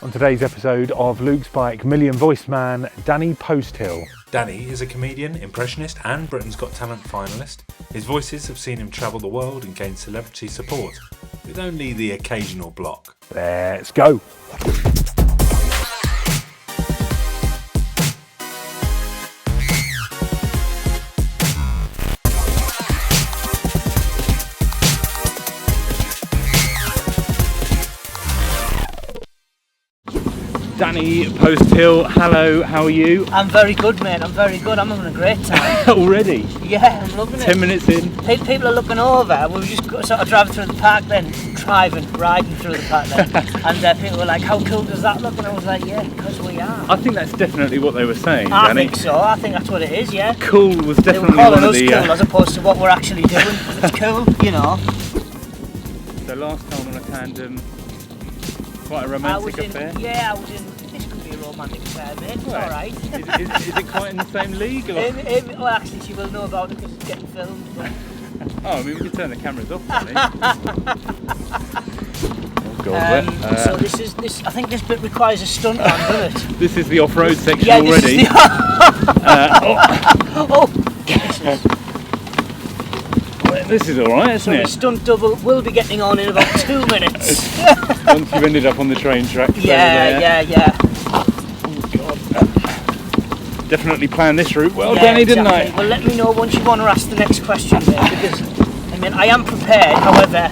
On today's episode of Luke's Bike, million voice man Danny Posthill. Danny is a comedian, impressionist and Britain's Got Talent finalist. His voices have seen him travel the world and gain celebrity support, with only the occasional block. Let's go! Danny Posthill, hello, how are you? I'm very good, mate, I'm very good. I'm having a great time. Already? Yeah, I'm loving it. 10 minutes in? People are looking over. We were just sort of driving through the park then, riding through the park then. And people were like, how cool does that look? And I was like, yeah, because we are. I think that's definitely what they were saying, I Danny. think so, I think that's what it is, yeah. Cool was definitely they were calling one of us the... cool as opposed to what we're actually doing. It's cool, you know. So last time on a tandem, quite a romantic affair? Yeah, I was in... romantic affair, mate. It's alright. Is it quite in the same league? Or? Well, actually, she will know about it because it's getting filmed. But... Oh, I mean, we can turn the cameras off, can't Oh, God. So this. I think this bit requires a stunt man, doesn't it? This is the off-road section yeah, already. This is alright, isn't it? The stunt double will be getting on in about 2 minutes. Once you've ended up on the train tracks. Yeah. Definitely planned this route well, yeah, Danny, exactly. didn't I? Well, let me know once you want to ask the next question there, because I mean I am prepared. However,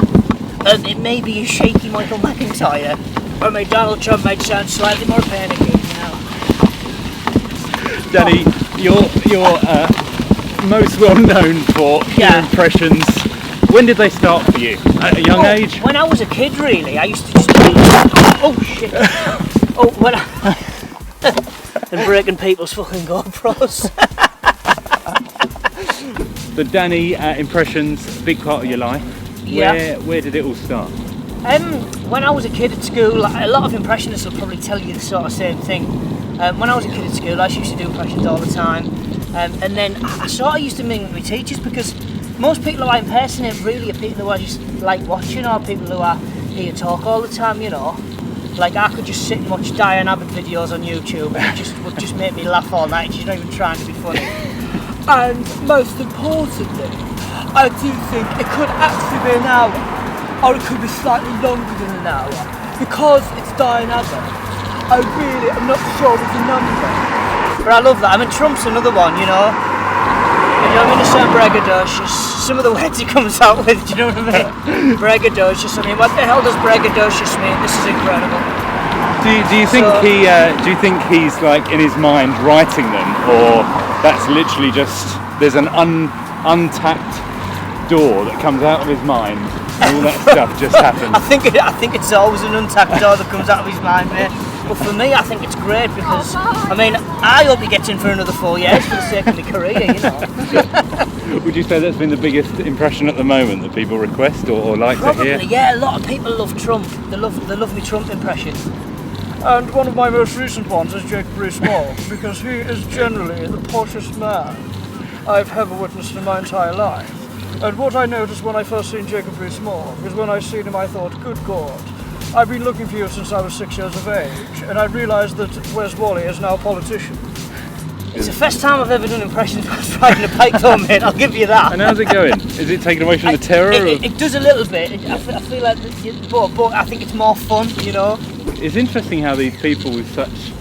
it may be a shaky Michael McIntyre, or my Donald Trump might sound slightly more panicky. You know. Danny, you're most well known for your impressions. When did they start for you? At a young age? When I was a kid, really. I used to just. Oh shit! When I. And breaking people's fucking GoPros. But Danny, impressions, big part of your life. Yeah. Where did it all start? When I was a kid at school, a lot of impressionists will probably tell you the sort of same thing. When I was a kid at school, I used to do impressions all the time. And then I sort of used to mingle with my teachers because most people who I impersonate really are people who I just like watching, or people who I hear talk all the time, you know. Like I could just sit and watch Diane Abbott videos on YouTube and it would just make me laugh all night. She's not even trying to be funny. And most importantly, I do think it could actually be an hour, or it could be slightly longer than an hour, because it's Diane Abbott. I really am not sure of the number. But I love that. I mean, Trump's another one, you know. You know, I mean, it's so braggadocious. Some of the words he comes out with, do you know what I mean? Braggadocious. I mean, what the hell does braggadocious mean? This is incredible. Do you think he's like in his mind writing them, or that's literally just there's an untapped door that comes out of his mind and all that stuff just happens? I think it's always an untapped door that comes out of his mind, mate. But for me, I think it's great because, I mean, I hope he gets in for another 4 years for the sake of my career, you know. Would you say that's been the biggest impression at the moment that people request or like Probably, to hear? Yeah, a lot of people love Trump. They love me Trump impression. And one of my most recent ones is Jake Rees-Mogg, because he is generally the poshest man I've ever witnessed in my entire life. And what I noticed when I first seen Jacob Rees-Mogg is when I seen him I thought, good God, I've been looking for you since I was 6 years of age, and I realised that Wes Wally is now a politician. It's the first time I've ever done impressions whilst riding a bike though, mate, I'll give you that. And how's it going? Is it taken away from the terror? It does a little bit. I feel like, but I think it's more fun, you know. It's interesting how these people with such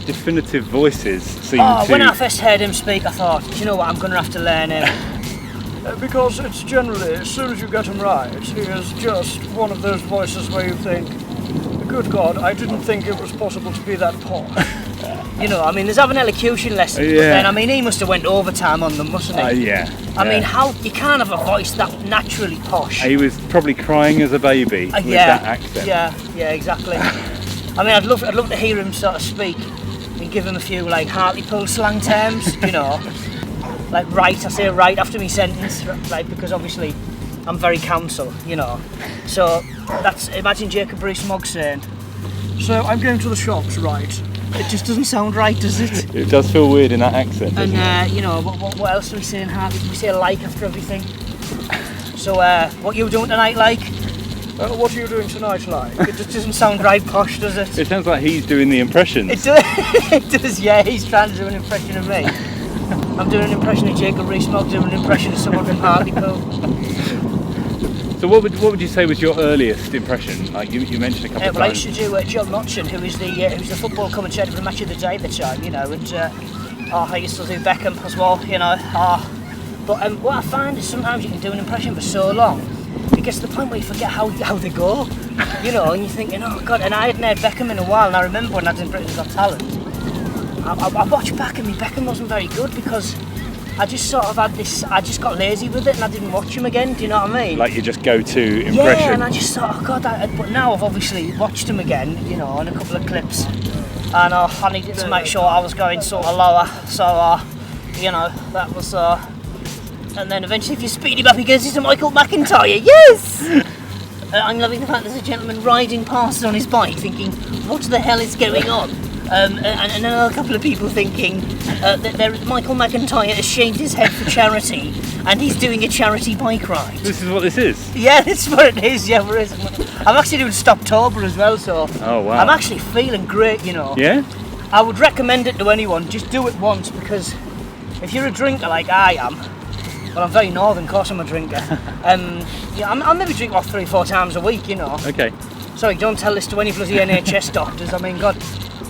definitive voices seem to... When I first heard him speak, I thought, do you know what, I'm going to have to learn him. Because it's generally, as soon as you get him right, he is just one of those voices where you think, good God, I didn't think it was possible to be that posh. You know, I mean, there's having elocution lessons, but then, I mean, he must have went overtime on them, mustn't he? I mean, how you can't have a voice that naturally posh. He was probably crying as a baby with that accent. Yeah, exactly. I mean, I'd love to hear him sort of speak and give him a few like Hartlepool slang terms, you know. Like I say right after me sentence, like because obviously I'm very counsel, you know. So imagine Jacob Rees-Mogg saying, so I'm going to the shops, right? It just doesn't sound right, does it? It does feel weird in that accent. And you know, what else do we say in Hartley? We say like after everything. So what you doing tonight, like? What are you doing tonight, like? It just doesn't sound very posh, does it? It sounds like he's doing the impressions. It does, it does, yeah, he's trying to do an impression of me. I'm doing an impression of Jacob Rees-Mogg, doing an impression of someone from Hartlepool. So what would you say was your earliest impression? Like you mentioned a couple of Well, I times. used to do John Motson, who was the football commentator for the Match of the Day at the time, you know, and I used to do Beckham as well, you know. But what I find is sometimes you can do an impression for so long, it gets to the point where you forget how they go, you know, and you're thinking, oh God, and I hadn't heard Beckham in a while, and I remember when I did Britain's Got Talent, I watched back and my Beckham wasn't very good because I just sort of had this, I just got lazy with it and I didn't watch him again, do you know what I mean? Like your just go-to impression. Yeah, and I just thought, oh God, but now I've obviously watched him again, you know, on a couple of clips, and I needed to make sure I was going sort of lower, so, you know, that was, and then eventually if you speed him up he goes, it's a Michael McIntyre, yes! I'm loving the fact there's a gentleman riding past on his bike thinking, what the hell is going on? And another couple of people thinking that Michael McIntyre has shaved his head for charity and he's doing a charity bike ride. This is what this is? Yeah, that's what it is, yeah. I'm actually doing Stoptober as well, so oh, wow. I'm actually feeling great, you know. Yeah? I would recommend it to anyone, just do it once, because if you're a drinker like I am, well, I'm very northern, of course I'm a drinker. Yeah, I'll maybe drink 3 or 4 times a week, you know. Okay. Sorry, don't tell this to any bloody NHS doctors. I mean, God,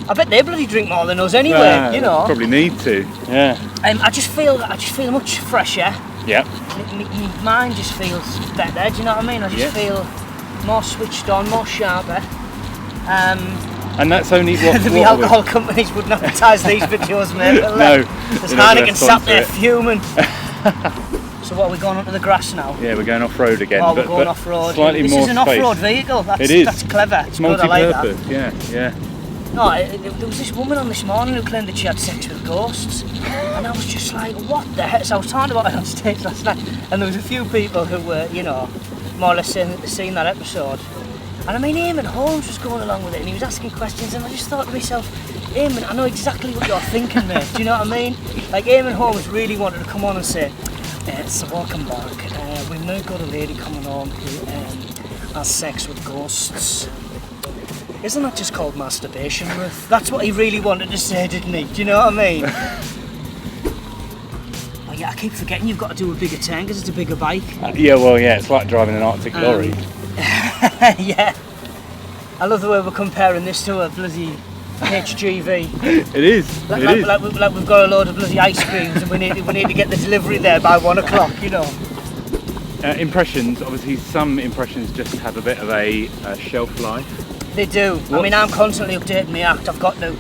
I bet they bloody drink more than us anyway, you know. Probably need to, yeah. I just feel much fresher. Yeah. My mind just feels better, do you know what I mean? I just feel more switched on, more sharper. And that's only what... The alcohol companies wouldn't advertise these videos, mate. No. There's Heineken sat there fuming. So what, are we going onto the grass now? Yeah, we're going off-road again. Oh, we're going off-road. Slightly this more is an space. off-road vehicle. It is. That's clever. It's good, I like that. multi-purpose, yeah. No, there was this woman on this morning who claimed that she had sex with ghosts, and I was just like, what the heck? So I was talking about it on stage last night, and there was a few people who were, you know, more or less seen that episode. And I mean, Eamon Holmes was going along with it, and he was asking questions, and I just thought to myself, Eamon, I know exactly what you're thinking, mate. Do you know what I mean? Like, Eamon Holmes really wanted to come on and say, so welcome back. We've now got a lady coming on who has sex with ghosts. Isn't that just called masturbation, Ruth? That's what he really wanted to say, didn't he? Do you know what I mean? Oh yeah, I keep forgetting you've got to do a bigger turn because it's a bigger bike. Yeah, well, yeah, it's like driving an Arctic lorry. Yeah. I love the way we're comparing this to a bloody HGV. It is. Like we've got a load of bloody ice creams and we need to get the delivery there by 1 o'clock, you know. Impressions, obviously some impressions just have a bit of a shelf life. They do. I mean, I'm constantly updating my act. I've got to.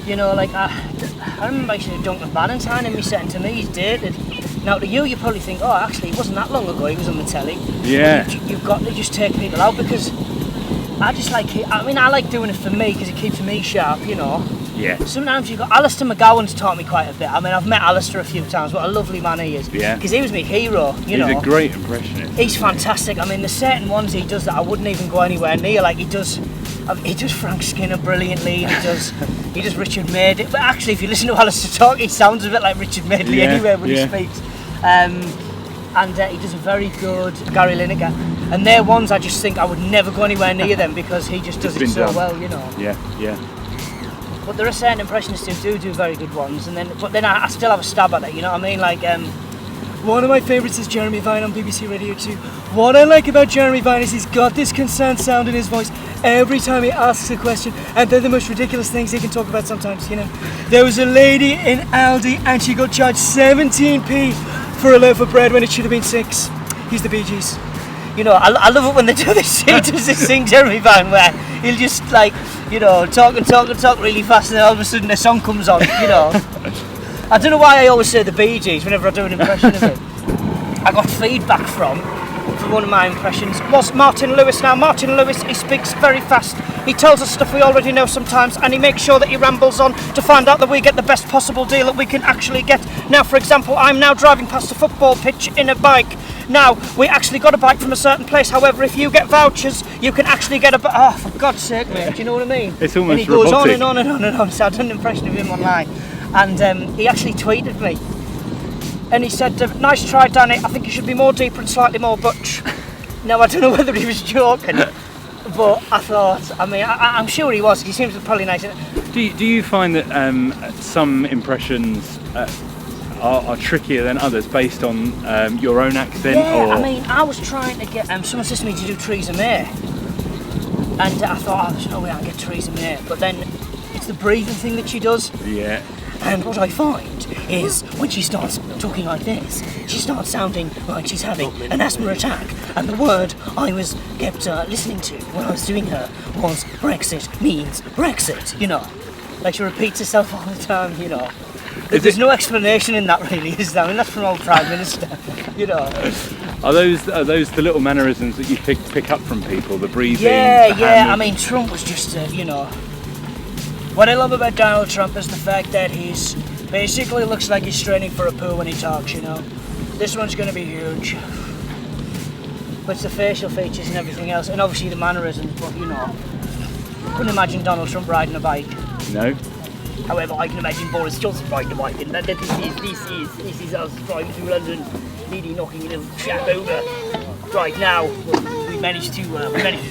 You know, like I remember I used to do Duncan Valentine and me saying to me he's dated. Now to you probably think, oh, actually, it wasn't that long ago he was on the telly. Yeah. You've got to just take people out because I just like it. I mean, I like doing it for me because it keeps me sharp, you know. Yeah. Sometimes you've got Alistair McGowan's taught me quite a bit. I mean, I've met Alistair a few times. What a lovely man he is. Yeah. Because he was my hero, you know. He's a great impressionist. He's fantastic. I mean, there's certain ones he does that I wouldn't even go anywhere near. Like he does Frank Skinner brilliantly. He does Richard Madeley. But actually, if you listen to Alistair talk, he sounds a bit like Richard Madeley anyway when he speaks. And he does a very good Gary Lineker. And they're ones I just think I would never go anywhere near them because he just does it so well, you know. Yeah. But there are certain impressionists who do very good ones, but then I still have a stab at it, you know what I mean? Like, one of my favourites is Jeremy Vine on BBC Radio 2. What I like about Jeremy Vine is he's got this concerned sound in his voice every time he asks a question, and they're the most ridiculous things he can talk about sometimes, you know. There was a lady in Aldi and she got charged 17p for a loaf of bread when it should have been 6. He's the Bee Gees. You know, I love it when they do this. He does this thing, Jeremy Vine, where he'll just like, you know, talk really fast, and then all of a sudden a song comes on. You know, I don't know why I always say the Bee Gees whenever I do an impression of it. I got feedback from one of my impressions was Martin Lewis. Now, Martin Lewis, he speaks very fast. He tells us stuff we already know sometimes, and he makes sure that he rambles on to find out that we get the best possible deal that we can actually get. Now, for example, I'm now driving past a football pitch in a bike. Now, we actually got a bike from a certain place. However, if you get vouchers, you can actually get a bike. Oh, for God's sake, mate, do you know what I mean? It's almost and he goes robotic. on and on and on and on. So I done an impression of him online. And he actually tweeted me. And he said, nice try, Danny. I think you should be more deeper and slightly more butch. Now, I don't know whether he was joking, but I thought, I'm sure he was. He seems probably nice. Do you find that some impressions are trickier than others based on your own accent? Yeah, I was trying to get, someone says to me to do Theresa May, and I thought, there's no way I can get Theresa May, but then it's the breathing thing that she does. Yeah. And what I find is when she starts talking like this, she starts sounding like she's having an asthma attack. And the word I was kept listening to when I was doing her was Brexit means Brexit, you know. Like she repeats herself all the time, you know. There's no explanation in that really, is there? I mean, that's from old Prime Minister, you know. Are those the little mannerisms that you pick up from people, the breathing? Yeah, I mean, Trump was just, you know. What I love about Donald Trump is the fact that he's basically looks like he's straining for a poo when he talks, you know. This one's going to be huge. But it's the facial features and everything else, and obviously the mannerisms, but you know. Couldn't imagine Donald Trump riding a bike. No. However, I can imagine Boris Johnson riding a bike, and this is us driving through London, nearly knocking a little chap over. Right now, we managed to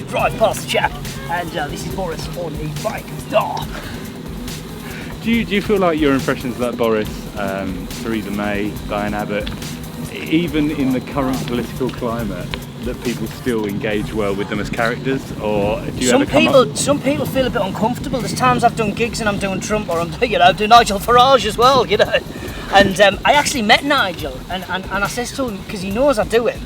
drive past the chap, and this is Boris on a bike. Do you feel like your impressions like Boris, Theresa May, Diane Abbott, even in the current political climate, that people still engage well with them as characters, or do you ever come up? Some people feel a bit uncomfortable. There's times I've done gigs and I'm doing Trump, or I'm doing Nigel Farage as well, you know. And I actually met Nigel, and I says to him, because he knows I do it,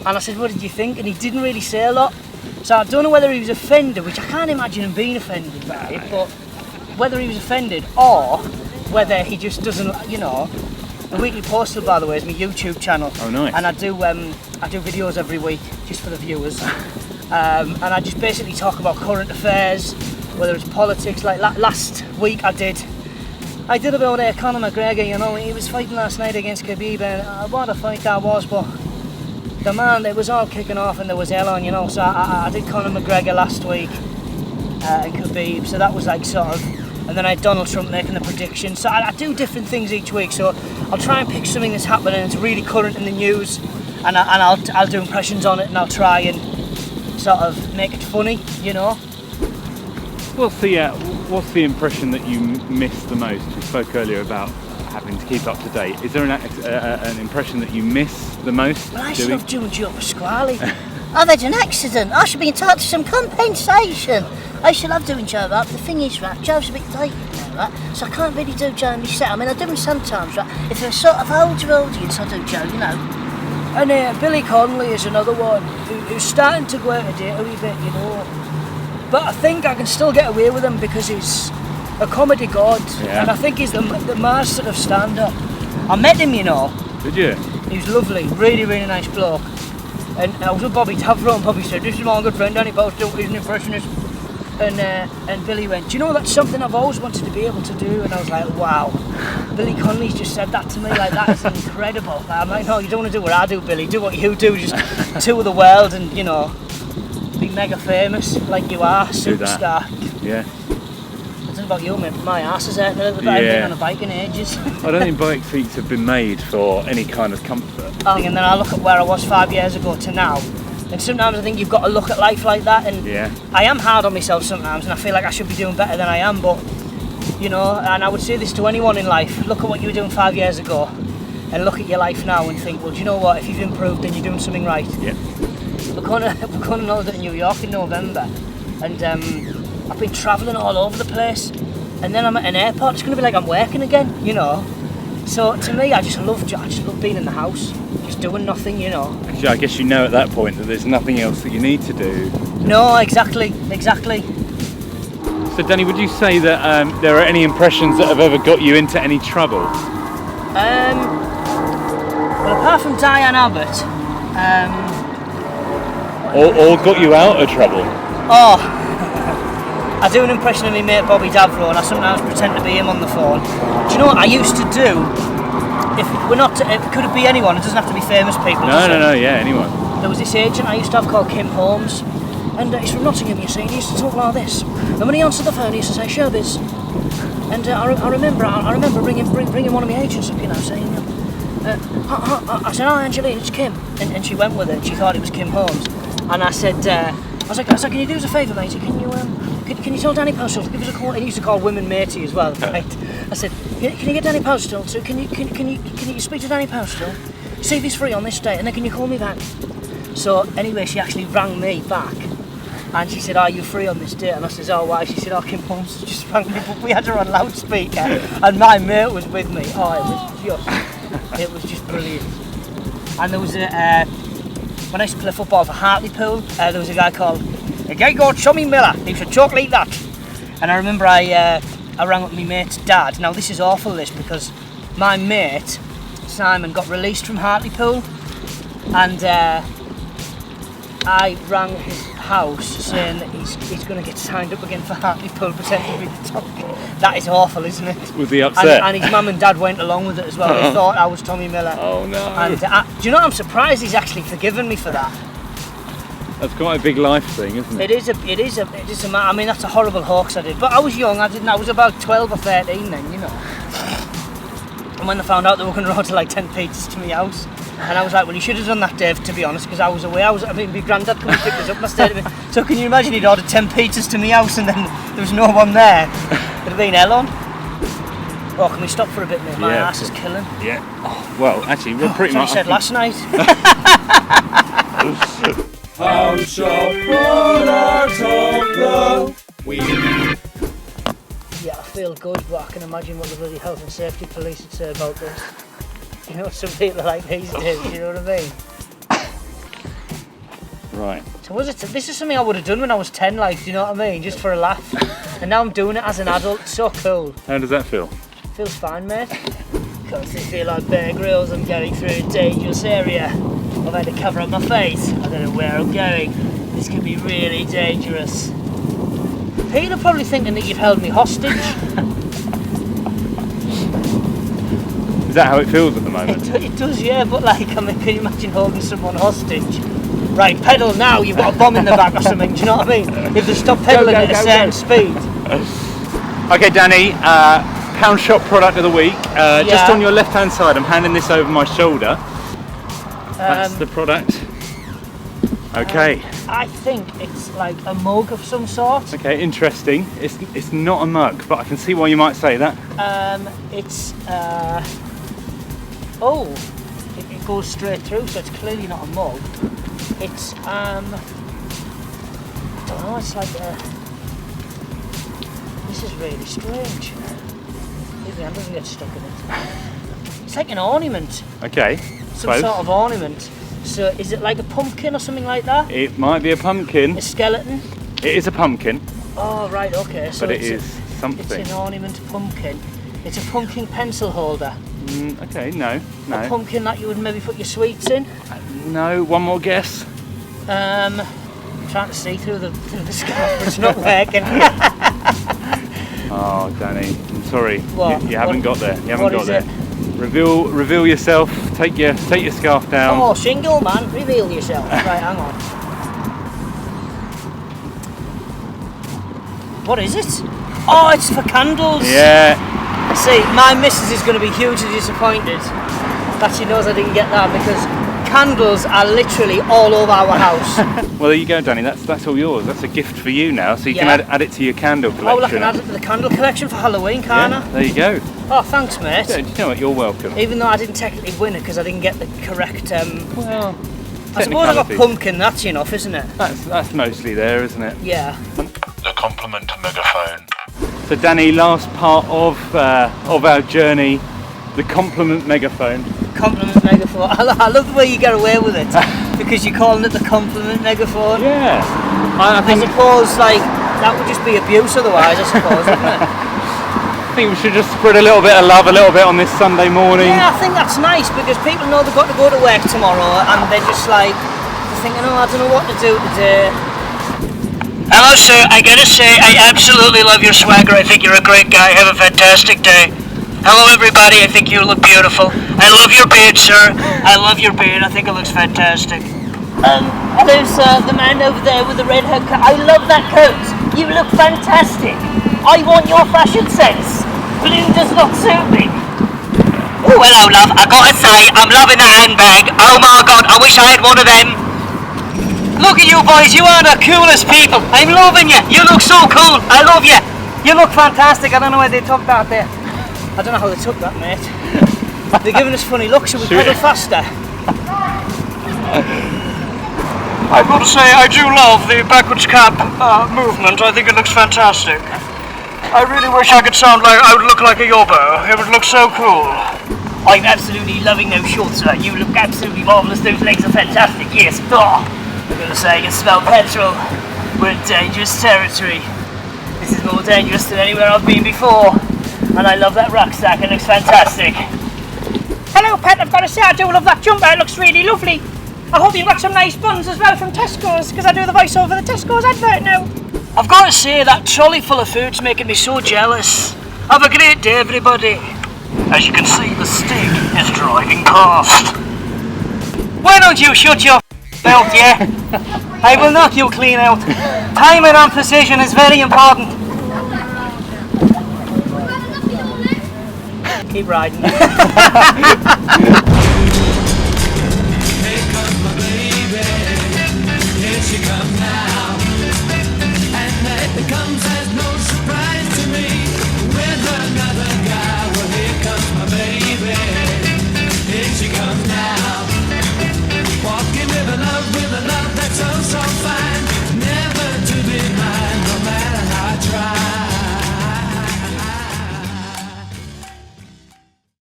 and I said, what did you think? And he didn't really say a lot. So I don't know whether he was offended, which I can't imagine him being offended by it, but whether he was offended or whether he just doesn't, you know. The Weekly Postal, by the way, is my YouTube channel. Oh, nice. And I do videos every week, just for the viewers. And I just basically talk about current affairs, whether it's politics. Like last week I did about Conor McGregor, you know. He was fighting last night against Khabib, and what a fight that was, but the man, it was all kicking off and there was hell on, you know. So I did Conor McGregor last week, and Khabib, so that was like sort of. And then I had Donald Trump making the prediction. So I do different things each week. So I'll try and pick something that's happening and it's really current in the news, and I'll do impressions on it, and I'll try and sort of make it funny, you know. What's the impression that you miss the most? We spoke earlier about having to keep up to date. Is there an impression that you miss the most? Well, I should have doing Joe Pasquale. I've had an accident. I should be entitled to some compensation. I should love doing Joe, right? The thing is, right, Joe's a bit dated now, right? So I can't really do Joe in my set. I mean, I do him sometimes, right? If they're sort of older audience, I do Joe, you know. And Billy Connolly is another one who's starting to go out of date a wee bit, you know. But I think I can still get away with him because he's a comedy god, and I think he's the master of stand-up. I met him, you know. Did you? He was lovely, really, really nice bloke. And I was with Bobby Tavro, and Bobby said, "This is my good friend Danny Posthill, he's an impressionist." And Billy went, "Do you know that's something I've always wanted to be able to do?" And I was like, "Wow, Billy Connolly's just said that to me, like that is incredible." I'm like, "No, you don't want to do what I do, Billy. Do what you do, just tour the world and, you know, be mega famous like you are, superstar." Yeah. I don't know about you, mate, my ass is hurting a little bit. I haven't been on a bike in ages. I don't think bike seats have been made for any kind of comfort. And then I look at where I was 5 years ago to now, and sometimes I think you've got to look at life like that, and I am hard on myself sometimes, and I feel like I should be doing better than I am, but, you know, and I would say this to anyone in life, look at what you were doing 5 years ago, and look at your life now and think, well, do you know what, if you've improved, then you're doing something right. Yeah. We're going on holiday in New York in November, and I've been travelling all over the place, and then I'm at an airport. It's going to be like I'm working again, you know. So to me, I just love being in the house, just doing nothing, you know. Actually, I guess you know at that point that there's nothing else that you need to do. No, exactly. So Danny, would you say that there are any impressions that have ever got you into any trouble? Well, apart from Diane Abbott, or got you out of trouble? Oh. I do an impression of my mate Bobby Davro, and I sometimes pretend to be him on the phone. Do you know what I used to do? It could be anyone, it doesn't have to be famous people. No, anyone. There was this agent I used to have called Kim Holmes, and he's from Nottingham, you see, and he used to talk like this. And when he answered the phone, he used to say, "Showbiz." And I remember bringing one of my agents up, you know, saying, I said, "Hi Angeline, it's Kim." And she went with it, and she thought it was Kim Holmes. And I said, I was like, can you do us a favour, mate? Can you tell Danny Posthill to give us a call? He used to call women matey as well, right? I said, can you get Danny Posthill to? Can you speak to Danny Posthill? See if he's free on this day, and then can you call me back? So anyway, she actually rang me back, and she said, "Are you free on this day?" And I said, "Oh, why?" She said, "Oh, Kim Holmes just rang me, but we had her on loudspeaker, and my mate was with me. Oh, it was just brilliant." And there was when I used to play football for Hartlepool, there was a guy called Tommy Miller. He was a chocolate that. And I remember I rang up my mate's dad. Now this is awful, this, because my mate Simon got released from Hartlepool, and I rang his house saying that he's going to get signed up again for Hartlepool, pretending to be the top. That is awful, isn't it? Was he upset? And his mum and dad went along with it as well. They thought I was Tommy Miller. Oh no! And do you know? I'm surprised he's actually forgiven me for that. That's quite a big life thing, isn't it? It is a. I mean, that's a horrible hoax I did. But I was young. I was about 12 or 13 then, you know. And when they found out, they were going to order like 10 pizzas to my house. And I was like, well, you should have done that, Dave, to be honest, because I was away. I mean, my granddad couldn't pick us up. So can you imagine he'd ordered 10 pizzas to my house and then there was no one there? It'd have been hell on. Oh, can we stop for a bit, mate? My ass is killing. Yeah. Oh, well, actually, we're pretty much. That's what I said last night. House Shop Products of the Week. Yeah, I feel good, but I can imagine what the bloody health and safety police would say about this. You know, some people are like these days, you know what I mean? Right. So this is something I would have done when I was 10, like, do you know what I mean? Just for a laugh. And now I'm doing it as an adult. It's so cool. How does that feel? Feels fine, mate. Because I feel like Bear Grylls, I'm going through a dangerous area. I've had to cover up my face. I don't know where I'm going. This could be really dangerous. People are probably thinking that you've held me hostage. Is that how it feels at the moment? It does, yeah, but like, I mean, can you imagine holding someone hostage? Right, pedal now, you've got a bomb in the back or something, do you know what I mean? If they stop pedalling at a certain speed. Okay, Danny, pound shop product of the week. Just on your left hand side, I'm handing this over my shoulder. That's the product. Okay. I think it's like a mug of some sort. Okay, interesting. It's not a mug, but I can see why you might say that. It goes straight through, so it's clearly not a mug. It's I don't know, it's like this is really strange. Maybe hand doesn't get stuck in it. It's like an ornament. Okay. Some sort of ornament. So is it like a pumpkin or something like that? It might be a pumpkin. A skeleton? It is a pumpkin. Oh right, okay. So but it is something. It's an ornament pumpkin. It's a pumpkin pencil holder. Okay, no. A pumpkin that you would maybe put your sweets in? No, one more guess. I'm trying to see through the scarf, but it's not working. Oh, Danny, I'm sorry. What? You haven't got there. You haven't what got is there. It? Reveal yourself. Take your scarf down. Oh, single man, reveal yourself. Right, hang on. What is it? Oh, it's for candles. Yeah. See, my missus is going to be hugely disappointed that she knows I didn't get that, because candles are literally all over our house. Well, there you go, Danny. That's all yours. That's a gift for you now, so you can add it to your candle collection. Oh, well, I can add it to the candle collection for Halloween, can't I? There you go. Oh, thanks, mate. Yeah, you know what? You're welcome. Even though I didn't technically win it because I didn't get the correct. Well, I suppose I got pumpkin. That's enough, isn't it? That's mostly there, isn't it? Yeah. The compliment megaphone. So, Danny, last part of our journey, the compliment megaphone. Compliment megaphone. I love the way you get away with it because you're calling it the compliment megaphone. Yeah. I suppose like that would just be abuse otherwise. I suppose, wouldn't it? I think we should just spread a little bit of love a little bit on this Sunday morning. Yeah, I think that's nice because people know they've got to go to work tomorrow and they're just like they're thinking, oh, I don't know what to do today. Hello, sir. I gotta say, I absolutely love your swagger. I think you're a great guy. Have a fantastic day. Hello, everybody. I think you look beautiful. I love your beard, sir. I love your beard. I think it looks fantastic. Hello, sir. The man over there with the red haircut. I love that coat. You look fantastic. I want your fashion sense. Blue does not suit me. Oh, hello, love. I gotta say, I'm loving that handbag. Oh my God, I wish I had one of them. Look at you boys, you are the coolest people. I'm loving you. You look so cool. I love you. You look fantastic. I don't know where they took that there. I don't know how they took that, mate. They're giving us funny looks, so we pedal faster. I've got to say, I do love the backwards cap movement. I think it looks fantastic. I really wish I could sound like I would look like a yobbo. It would look so cool. I'm absolutely loving those shorts, sir. You look absolutely marvellous. Those legs are fantastic. Yes. Oh, I'm going to say I can smell petrol. We're in dangerous territory. This is more dangerous than anywhere I've been before. And I love that rucksack. It looks fantastic. Hello, Pat. I've got to say I do love that jumper. It looks really lovely. I hope you got some nice buns as well from Tesco's, because I do the voiceover for the Tesco's advert now. I've got to say that trolley full of food's making me so jealous. Have a great day, everybody. As you can see, the stick is driving past. Why don't you shut your mouth, yeah? I will knock you clean out. Timing and precision is very important. Keep riding.